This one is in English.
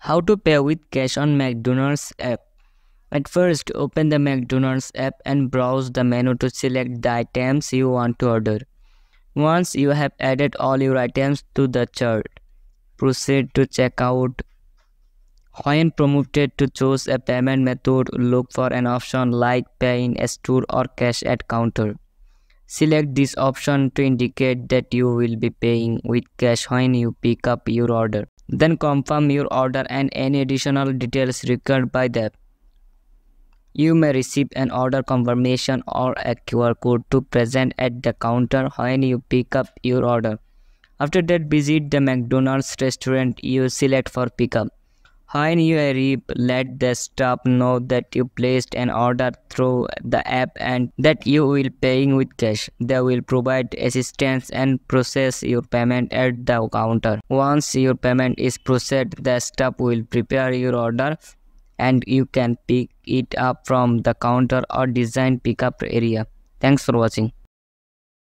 How to pay with cash on McDonald's app. At first, open the McDonald's app and browse the menu to select the items you want to order. Once you have added all your items to the chart, proceed to checkout. When prompted to choose a payment method, look for an option like pay in store or cash at counter. Select this option to indicate that you will be paying with cash when you pick up your order. Then confirm your order and any additional details required by the app. You may receive an order confirmation or a QR code to present at the counter when you pick up your order. After that, visit the McDonald's restaurant you select for pickup. When you arrive, let the staff know that you placed an order through the app and that you will paying with cash. They will provide assistance and process your payment at the counter. Once your payment is processed, the staff will prepare your order and you can pick it up from the counter or design pickup area. Thanks for watching.